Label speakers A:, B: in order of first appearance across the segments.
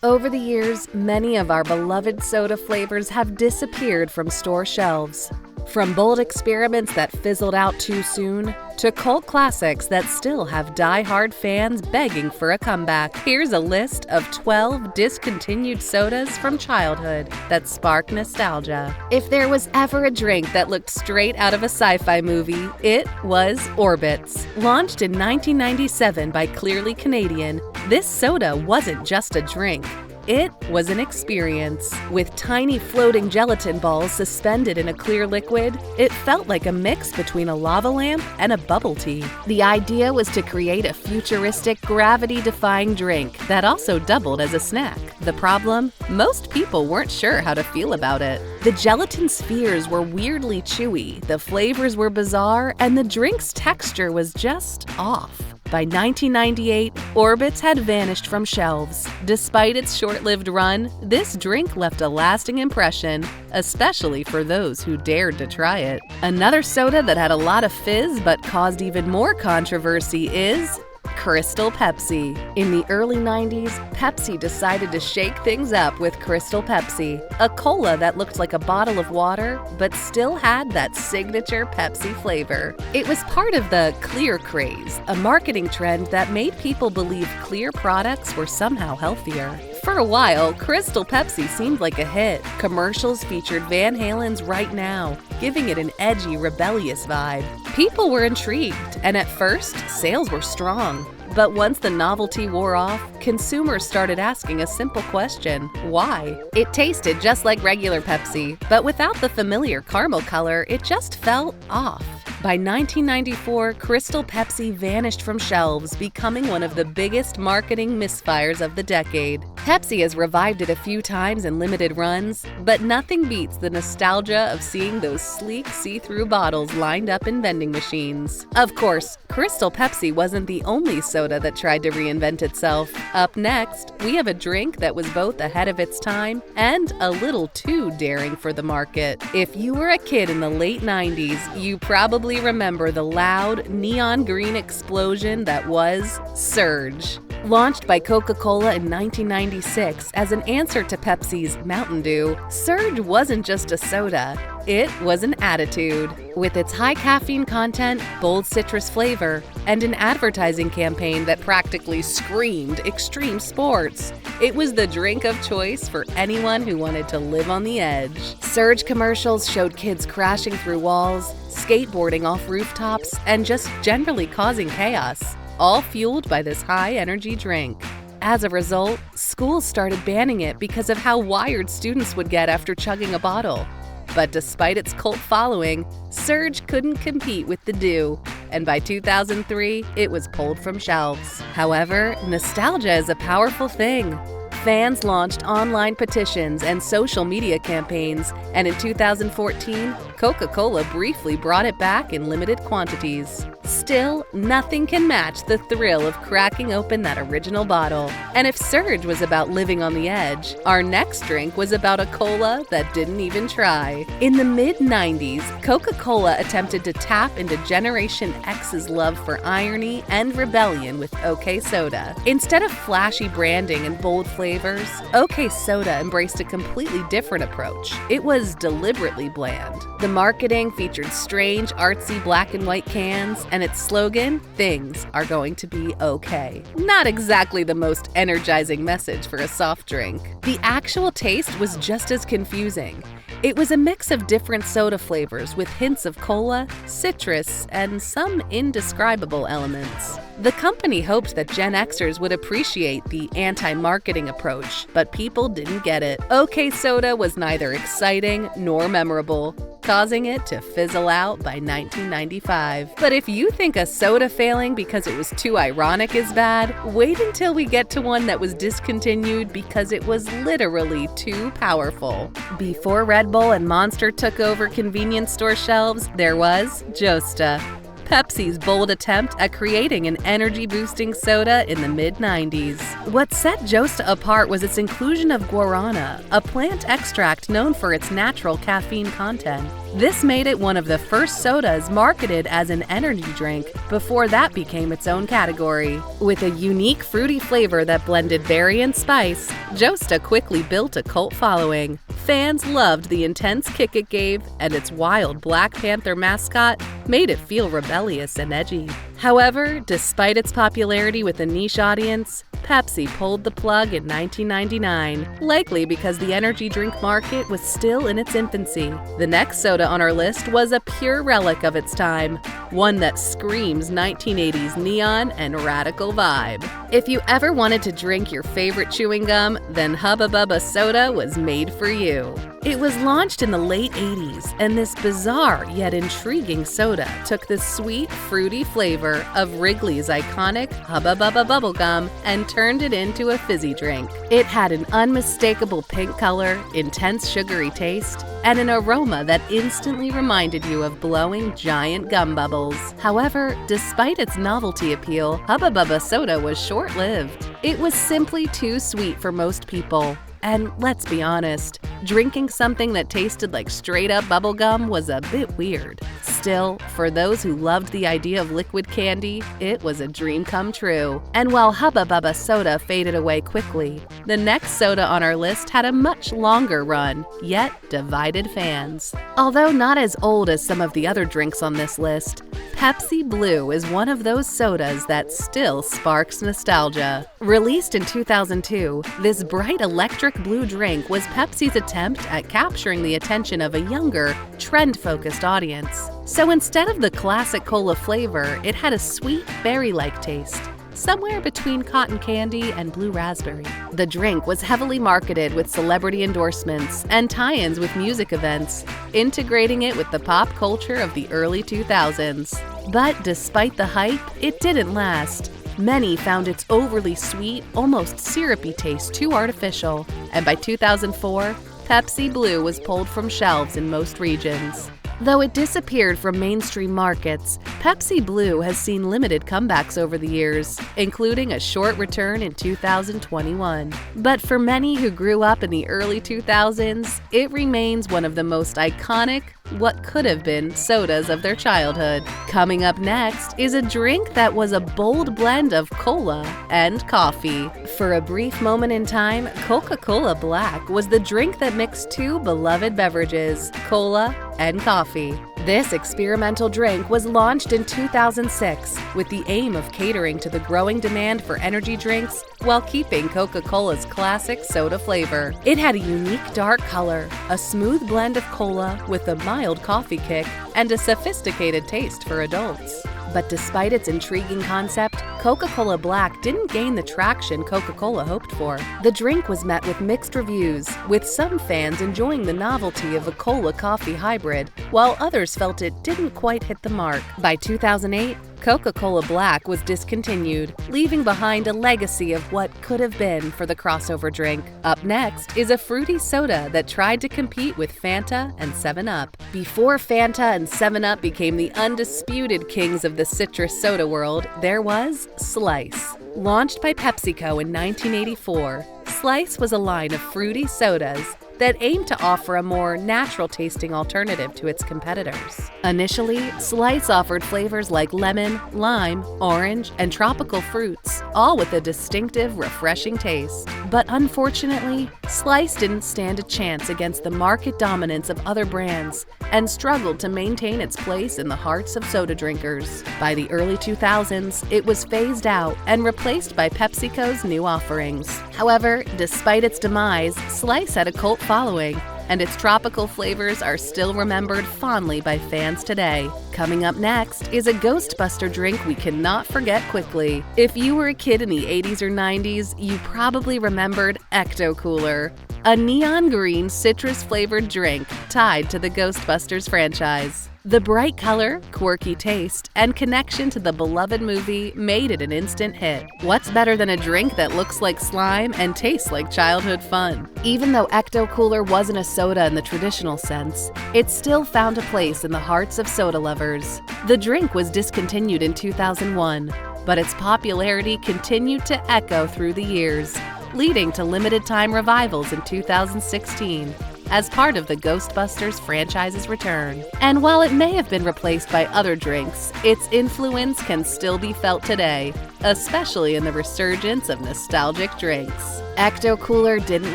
A: Over the years, many of our beloved soda flavors have disappeared from store shelves. From bold experiments that fizzled out too soon, to cult classics that still have die-hard fans begging for a comeback, here's a list of 12 discontinued sodas from childhood that spark nostalgia. If there was ever a drink that looked straight out of a sci-fi movie, it was Orbitz. Launched in 1997 by Clearly Canadian, this soda wasn't just a drink. It was an experience. With tiny floating gelatin balls suspended in a clear liquid, it felt like a mix between a lava lamp and a bubble tea. The idea was to create a futuristic, gravity-defying drink that also doubled as a snack. The problem? Most people weren't sure how to feel about it. The gelatin spheres were weirdly chewy, the flavors were bizarre, and the drink's texture was just off. By 1998, Orbitz had vanished from shelves. Despite its short-lived run, this drink left a lasting impression, especially for those who dared to try it. Another soda that had a lot of fizz but caused even more controversy is Crystal Pepsi. In the early 90s, Pepsi decided to shake things up with Crystal Pepsi, a cola that looked like a bottle of water but still had that signature Pepsi flavor. It was part of the clear craze, a marketing trend that made people believe clear products were somehow healthier. For a while, Crystal Pepsi seemed like a hit. Commercials featured Van Halen's Right Now, giving it an edgy, rebellious vibe. People were intrigued, and at first, sales were strong. But once the novelty wore off, consumers started asking a simple question: why? It tasted just like regular Pepsi, but without the familiar caramel color, it just felt off. By 1994, Crystal Pepsi vanished from shelves, becoming one of the biggest marketing misfires of the decade. Pepsi has revived it a few times in limited runs, but nothing beats the nostalgia of seeing those sleek, see-through bottles lined up in vending machines. Of course, Crystal Pepsi wasn't the only soda that tried to reinvent itself. Up next, we have a drink that was both ahead of its time and a little too daring for the market. If you were a kid in the late 90s, you probably remember the loud, neon green explosion that was Surge. Launched by Coca-Cola in 1996 as an answer to Pepsi's Mountain Dew, Surge wasn't just a soda, it was an attitude. With its high caffeine content, bold citrus flavor, and an advertising campaign that practically screamed extreme sports, it was the drink of choice for anyone who wanted to live on the edge. Surge commercials showed kids crashing through walls, skateboarding off rooftops, and just generally causing chaos, all fueled by this high-energy drink. As a result, schools started banning it because of how wired students would get after chugging a bottle. But despite its cult following, Surge couldn't compete with the Dew, and by 2003, it was pulled from shelves. However, nostalgia is a powerful thing. Fans launched online petitions and social media campaigns, and in 2014, Coca-Cola briefly brought it back in limited quantities. Still, nothing can match the thrill of cracking open that original bottle. And if Surge was about living on the edge, our next drink was about a cola that didn't even try. In the mid-90s, Coca-Cola attempted to tap into Generation X's love for irony and rebellion with OK Soda. Instead of flashy branding and bold flavors, OK Soda embraced a completely different approach. It was deliberately bland. The marketing featured strange, artsy black and white cans, and its slogan, "Things are going to be okay." Not exactly the most energizing message for a soft drink. The actual taste was just as confusing. It was a mix of different soda flavors with hints of cola, citrus, and some indescribable elements. The company hoped that Gen Xers would appreciate the anti-marketing approach, but people didn't get it. OK Soda was neither exciting nor memorable, causing it to fizzle out by 1995. But if you think a soda failing because it was too ironic is bad, wait until we get to one that was discontinued because it was literally too powerful. Before Red Bull and Monster took over convenience store shelves, there was Josta. Pepsi's bold attempt at creating an energy-boosting soda in the mid-90s. What set Josta apart was its inclusion of guarana, a plant extract known for its natural caffeine content. This made it one of the first sodas marketed as an energy drink before that became its own category. With a unique fruity flavor that blended berry and spice, Josta quickly built a cult following. Fans loved the intense kick it gave, and its wild Black Panther mascot made it feel rebellious and edgy. However, despite its popularity with a niche audience, Pepsi pulled the plug in 1999, likely because the energy drink market was still in its infancy. The next soda on our list was a pure relic of its time, one that screams 1980s neon and radical vibe. If you ever wanted to drink your favorite chewing gum, then Hubba Bubba soda was made for you. It was launched in the late 80s, and this bizarre yet intriguing soda took the sweet, fruity flavor of Wrigley's iconic Hubba Bubba bubblegum and turned it into a fizzy drink. It had an unmistakable pink color, intense sugary taste, and an aroma that instantly reminded you of blowing giant gum bubbles. However, despite its novelty appeal, Hubba Bubba soda was short-lived. It was simply too sweet for most people. And let's be honest, drinking something that tasted like straight-up bubblegum was a bit weird. Still, for those who loved the idea of liquid candy, it was a dream come true. And while Hubba Bubba soda faded away quickly, the next soda on our list had a much longer run, yet divided fans. Although not as old as some of the other drinks on this list, Pepsi Blue is one of those sodas that still sparks nostalgia. Released in 2002, this bright electric blue drink was Pepsi's attempt at capturing the attention of a younger, trend-focused audience. So instead of the classic cola flavor, it had a sweet, berry-like taste, somewhere between cotton candy and blue raspberry. The drink was heavily marketed with celebrity endorsements and tie-ins with music events, integrating it with the pop culture of the early 2000s. But despite the hype, it didn't last. Many found its overly sweet, almost syrupy taste too artificial, and by 2004, Pepsi Blue was pulled from shelves in most regions. Though it disappeared from mainstream markets, Pepsi Blue has seen limited comebacks over the years, including a short return in 2021. But for many who grew up in the early 2000s, it remains one of the most iconic, what could have been sodas of their childhood. Coming up next is a drink that was a bold blend of cola and coffee. For a brief moment in time, Coca-Cola Blak was the drink that mixed two beloved beverages, cola and coffee. This experimental drink was launched in 2006 with the aim of catering to the growing demand for energy drinks while keeping Coca-Cola's classic soda flavor. It had a unique dark color, a smooth blend of cola with a mild coffee kick, and a sophisticated taste for adults. But despite its intriguing concept, Coca-Cola Blak didn't gain the traction Coca-Cola hoped for. The drink was met with mixed reviews, with some fans enjoying the novelty of a cola-coffee hybrid, while others felt it didn't quite hit the mark. By 2008, Coca-Cola Blak was discontinued, leaving behind a legacy of what could have been for the crossover drink. Up next is a fruity soda that tried to compete with Fanta and 7-Up. Before Fanta and 7-Up became the undisputed kings of the citrus soda world, there was Slice. Launched by PepsiCo in 1984, Slice was a line of fruity sodas that aimed to offer a more natural-tasting alternative to its competitors. Initially, Slice offered flavors like lemon, lime, orange, and tropical fruits, all with a distinctive, refreshing taste. But unfortunately, Slice didn't stand a chance against the market dominance of other brands and struggled to maintain its place in the hearts of soda drinkers. By the early 2000s, it was phased out and replaced by PepsiCo's new offerings. However, despite its demise, Slice had a cult following, and its tropical flavors are still remembered fondly by fans today. Coming up next is a Ghostbuster drink we cannot forget quickly. If you were a kid in the 80s or 90s, you probably remembered Ecto-Cooler, a neon green citrus-flavored drink tied to the Ghostbusters franchise. The bright color, quirky taste, and connection to the beloved movie made it an instant hit. What's better than a drink that looks like slime and tastes like childhood fun? Even though Ecto-Cooler wasn't a soda in the traditional sense, it still found a place in the hearts of soda lovers. The drink was discontinued in 2001, but its popularity continued to echo through the years, leading to limited-time revivals in 2016. As part of the Ghostbusters franchise's return. And while it may have been replaced by other drinks, its influence can still be felt today, especially in the resurgence of nostalgic drinks. Ecto-Cooler didn't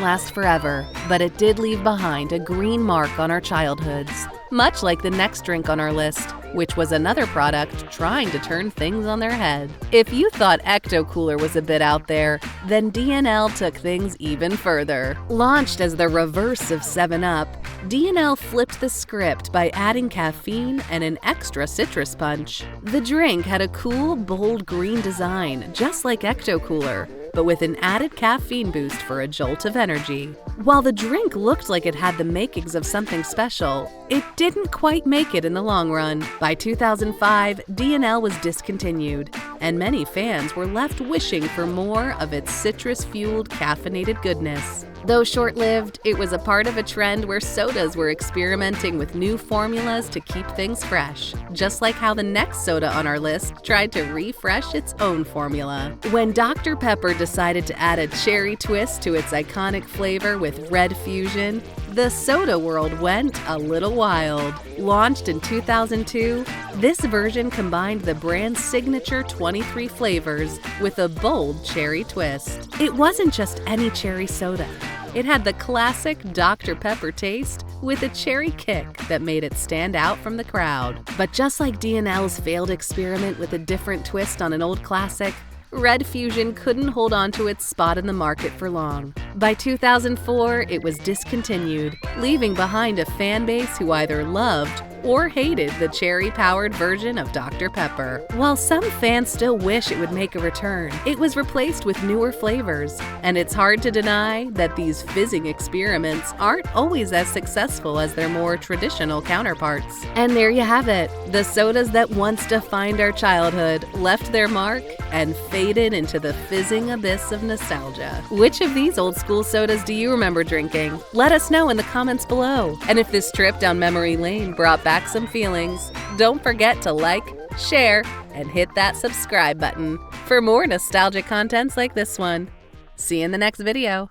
A: last forever, but it did leave behind a green mark on our childhoods, much like the next drink on our list, which was another product trying to turn things on their head. If you thought Ecto-Cooler was a bit out there, then D&L took things even further. Launched as the reverse of 7-Up, D&L flipped the script by adding caffeine and an extra citrus punch. The drink had a cool, bold green design, just like Ecto-Cooler, but with an added caffeine boost for a jolt of energy. While the drink looked like it had the makings of something special, it didn't quite make it in the long run. By 2005, D&L was discontinued, and many fans were left wishing for more of its citrus-fueled caffeinated goodness. Though short-lived, it was a part of a trend where sodas were experimenting with new formulas to keep things fresh, just like how the next soda on our list tried to refresh its own formula. When Dr. Pepper decided to add a cherry twist to its iconic flavor with Red Fusion, the soda world went a little wild. Launched in 2002, this version combined the brand's signature 23 flavors with a bold cherry twist. It wasn't just any cherry soda. It had the classic Dr. Pepper taste with a cherry kick that made it stand out from the crowd. But just like D&L's failed experiment with a different twist on an old classic, Red Fusion couldn't hold on to its spot in the market for long. By 2004, it was discontinued, leaving behind a fan base who either loved or hated the cherry-powered version of Dr. Pepper. While some fans still wish it would make a return, it was replaced with newer flavors, and it's hard to deny that these fizzing experiments aren't always as successful as their more traditional counterparts. And there you have it, the sodas that once defined our childhood left their mark and faded into the fizzing abyss of nostalgia. Which of these old-school sodas do you remember drinking? Let us know in the comments below. And if this trip down memory lane brought back some feelings, don't forget to like, share, and hit that subscribe button for more nostalgic contents like this one. See you in the next video.